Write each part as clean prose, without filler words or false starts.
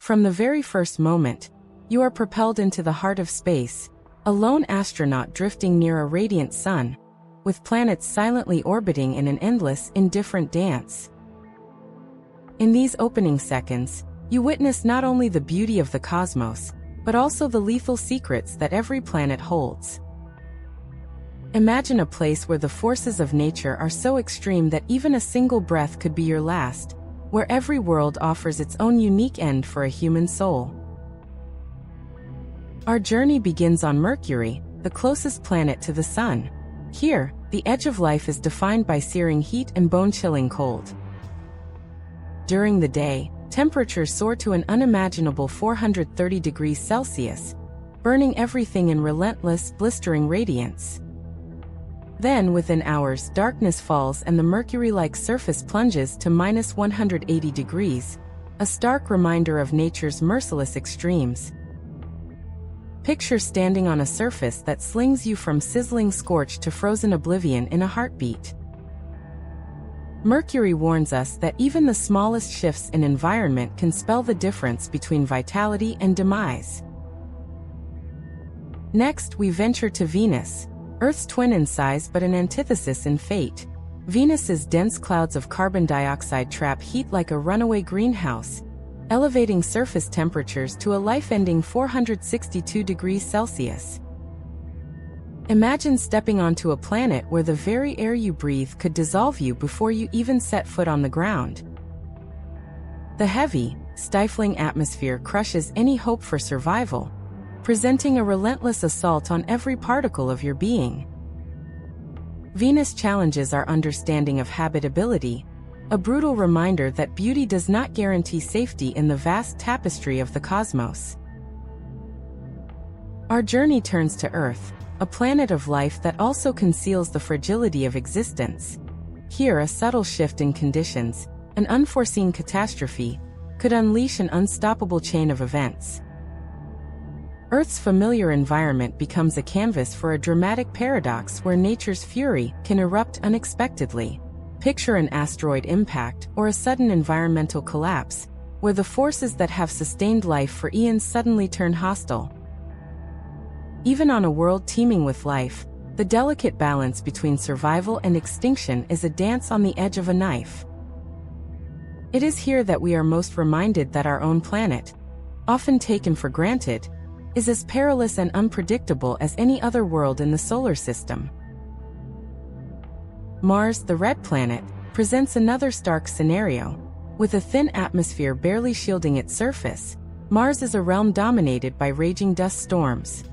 From the very first moment, you are propelled into the heart of space, a lone astronaut drifting near a radiant sun, with planets silently orbiting in an endless, indifferent dance. In these opening seconds, you witness not only the beauty of the cosmos, but also the lethal secrets that every planet holds. Imagine a place where the forces of nature are so extreme that even a single breath could be your last, where every world offers its own unique end for a human soul. Our journey begins on Mercury, the closest planet to the Sun. Here, the edge of life is defined by searing heat and bone-chilling cold. During the day, temperatures soar to an unimaginable 430 degrees Celsius, burning everything in relentless, blistering radiance. Then, within hours, darkness falls and the Mercury-like surface plunges to minus 180 degrees, a stark reminder of nature's merciless extremes. Picture standing on a surface that slings you from sizzling scorch to frozen oblivion in a heartbeat. Mercury warns us that even the smallest shifts in environment can spell the difference between vitality and demise. Next, we venture to Venus, Earth's twin in size but an antithesis in fate. Venus's dense clouds of carbon dioxide trap heat like a runaway greenhouse, elevating surface temperatures to a life-ending 462 degrees Celsius. Imagine stepping onto a planet where the very air you breathe could dissolve you before you even set foot on the ground. The heavy, stifling atmosphere crushes any hope for survival, presenting a relentless assault on every particle of your being. Venus challenges our understanding of habitability, a brutal reminder that beauty does not guarantee safety in the vast tapestry of the cosmos. Our journey turns to Earth, a planet of life that also conceals the fragility of existence. Here, a subtle shift in conditions, an unforeseen catastrophe, could unleash an unstoppable chain of events. Earth's familiar environment becomes a canvas for a dramatic paradox where nature's fury can erupt unexpectedly. Picture an asteroid impact or a sudden environmental collapse, where the forces that have sustained life for eons suddenly turn hostile. Even on a world teeming with life, the delicate balance between survival and extinction is a dance on the edge of a knife. It is here that we are most reminded that our own planet, often taken for granted, is as perilous and unpredictable as any other world in the solar system. Mars, the red planet, presents another stark scenario. With a thin atmosphere barely shielding its surface, Mars is a realm dominated by raging dust storms.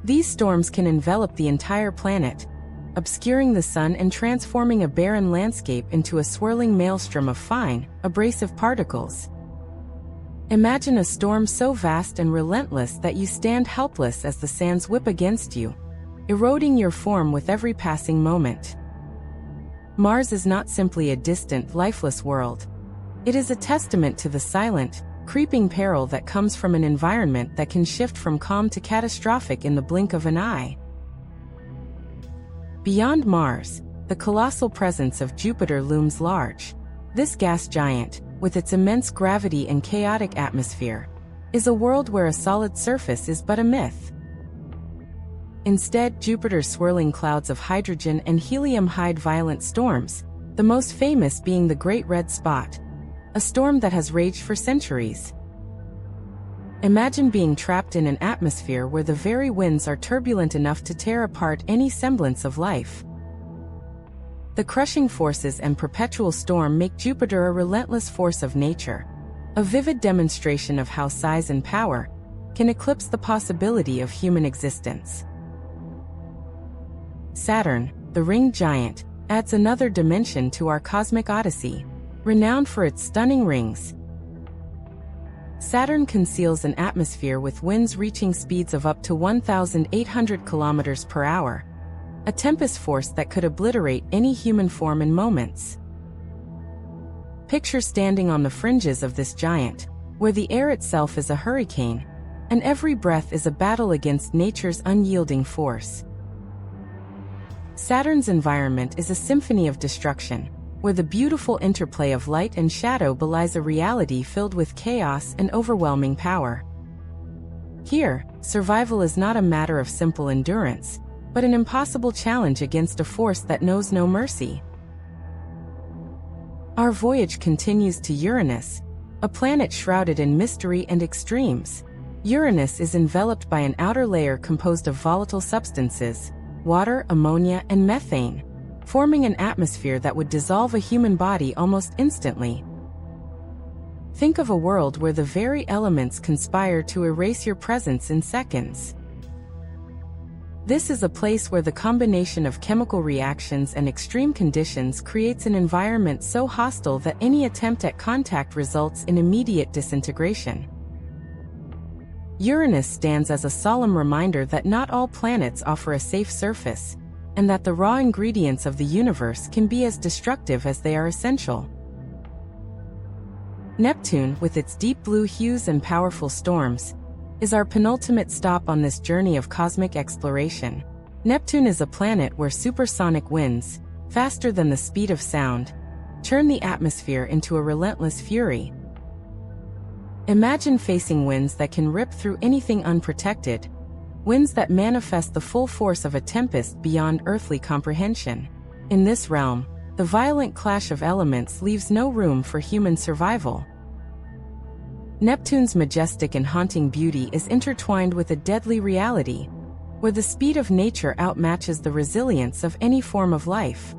These storms can envelop the entire planet, obscuring the sun and transforming a barren landscape into a swirling maelstrom of fine, abrasive particles. Imagine a storm so vast and relentless that you stand helpless as the sands whip against you, eroding your form with every passing moment. Mars is not simply a distant, lifeless world. It is a testament to the silent, creeping peril that comes from an environment that can shift from calm to catastrophic in the blink of an eye. Beyond Mars, the colossal presence of Jupiter looms large. This gas giant, with its immense gravity and chaotic atmosphere, is a world where a solid surface is but a myth. Instead, Jupiter's swirling clouds of hydrogen and helium hide violent storms, the most famous being the Great Red Spot, a storm that has raged for centuries. Imagine being trapped in an atmosphere where the very winds are turbulent enough to tear apart any semblance of life. The crushing forces and perpetual storm make Jupiter a relentless force of nature, a vivid demonstration of how size and power can eclipse the possibility of human existence. Saturn, the ringed giant, adds another dimension to our cosmic odyssey. Renowned for its stunning rings, Saturn conceals an atmosphere with winds reaching speeds of up to 1,800 kilometers per hour, a tempest force that could obliterate any human form in moments. Picture standing on the fringes of this giant, where the air itself is a hurricane, and every breath is a battle against nature's unyielding force. Saturn's environment is a symphony of destruction. where the beautiful interplay of light and shadow belies a reality filled with chaos and overwhelming power. Here, survival is not a matter of simple endurance, but an impossible challenge against a force that knows no mercy. Our voyage continues to Uranus, a planet shrouded in mystery and extremes. Uranus is enveloped by an outer layer composed of volatile substances, water, ammonia, and methane, forming an atmosphere that would dissolve a human body almost instantly. Think of a world where the very elements conspire to erase your presence in seconds. This is a place where the combination of chemical reactions and extreme conditions creates an environment so hostile that any attempt at contact results in immediate disintegration. Uranus stands as a solemn reminder that not all planets offer a safe surface, and that the raw ingredients of the universe can be as destructive as they are essential. Neptune, with its deep blue hues and powerful storms, is our penultimate stop on this journey of cosmic exploration. Neptune is a planet where supersonic winds, faster than the speed of sound, turn the atmosphere into a relentless fury. Imagine facing winds that can rip through anything unprotected, winds that manifest the full force of a tempest beyond earthly comprehension. In this realm, the violent clash of elements leaves no room for human survival. Neptune's majestic and haunting beauty is intertwined with a deadly reality, where the speed of nature outmatches the resilience of any form of life.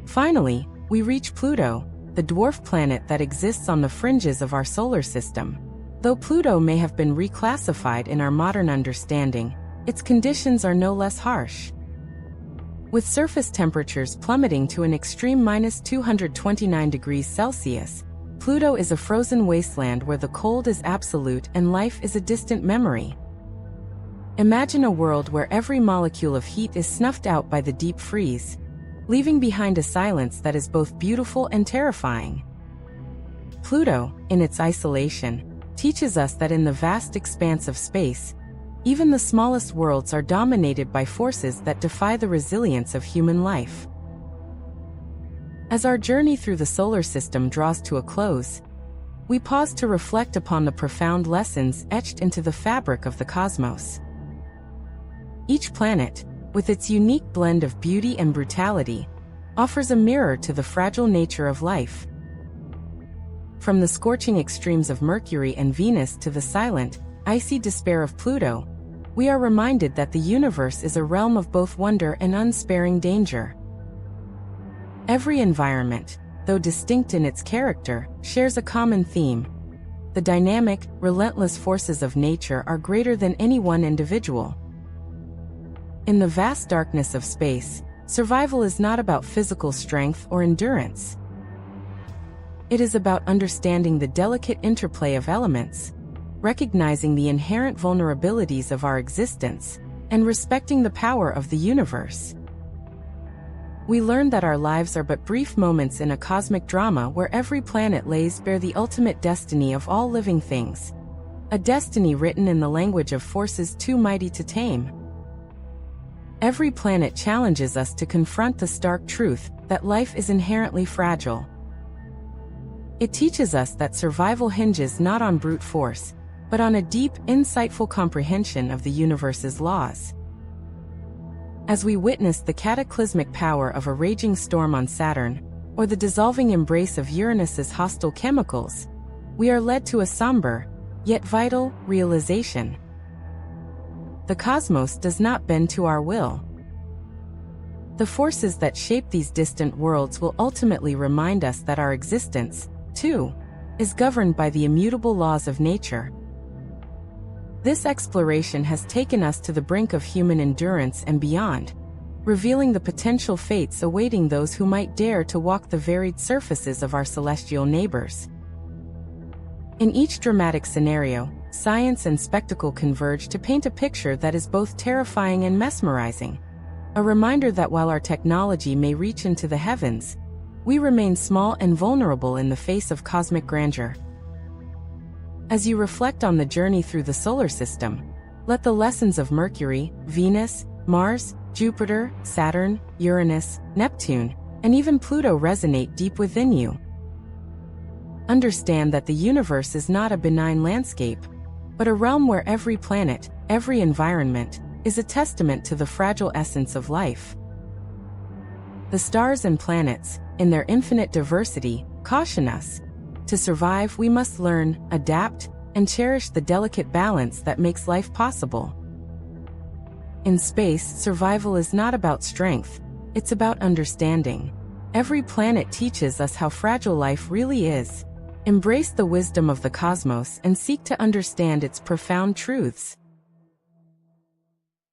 Finally, we reach Pluto, the dwarf planet that exists on the fringes of our solar system. Though Pluto may have been reclassified in our modern understanding, its conditions are no less harsh. With surface temperatures plummeting to an extreme -229 degrees Celsius, Pluto is a frozen wasteland where the cold is absolute and life is a distant memory. Imagine a world where every molecule of heat is snuffed out by the deep freeze, leaving behind a silence that is both beautiful and terrifying. Pluto, in its isolation, teaches us that in the vast expanse of space, even the smallest worlds are dominated by forces that defy the resilience of human life. As our journey through the solar system draws to a close, we pause to reflect upon the profound lessons etched into the fabric of the cosmos. Each planet, with its unique blend of beauty and brutality, offers a mirror to the fragile nature of life. From the scorching extremes of Mercury and Venus to the silent, icy despair of Pluto, we are reminded that the universe is a realm of both wonder and unsparing danger. Every environment, though distinct in its character, shares a common theme. The dynamic, relentless forces of nature are greater than any one individual. In the vast darkness of space, survival is not about physical strength or endurance. It is about understanding the delicate interplay of elements, recognizing the inherent vulnerabilities of our existence, and respecting the power of the universe. We learn that our lives are but brief moments in a cosmic drama where every planet lays bare the ultimate destiny of all living things, a destiny written in the language of forces too mighty to tame. Every planet challenges us to confront the stark truth that life is inherently fragile. It teaches us that survival hinges not on brute force, but on a deep, insightful comprehension of the universe's laws. As we witness the cataclysmic power of a raging storm on Saturn, or the dissolving embrace of Uranus's hostile chemicals, we are led to a somber, yet vital, realization. The cosmos does not bend to our will. The forces that shape these distant worlds will ultimately remind us that our existence, too, is governed by the immutable laws of nature. This exploration has taken us to the brink of human endurance and beyond, revealing the potential fates awaiting those who might dare to walk the varied surfaces of our celestial neighbors. In each dramatic scenario, science and spectacle converge to paint a picture that is both terrifying and mesmerizing, a reminder that while our technology may reach into the heavens, we remain small and vulnerable in the face of cosmic grandeur. As you reflect on the journey through the solar system, let the lessons of Mercury, Venus, Mars, Jupiter, Saturn, Uranus, Neptune, and even Pluto resonate deep within you. Understand that the universe is not a benign landscape, but a realm where every planet, every environment, is a testament to the fragile essence of life. The stars and planets, in their infinite diversity, caution us. To survive, we must learn, adapt, and cherish the delicate balance that makes life possible. In space, survival is not about strength, it's about understanding. Every planet teaches us how fragile life really is. Embrace the wisdom of the cosmos and seek to understand its profound truths.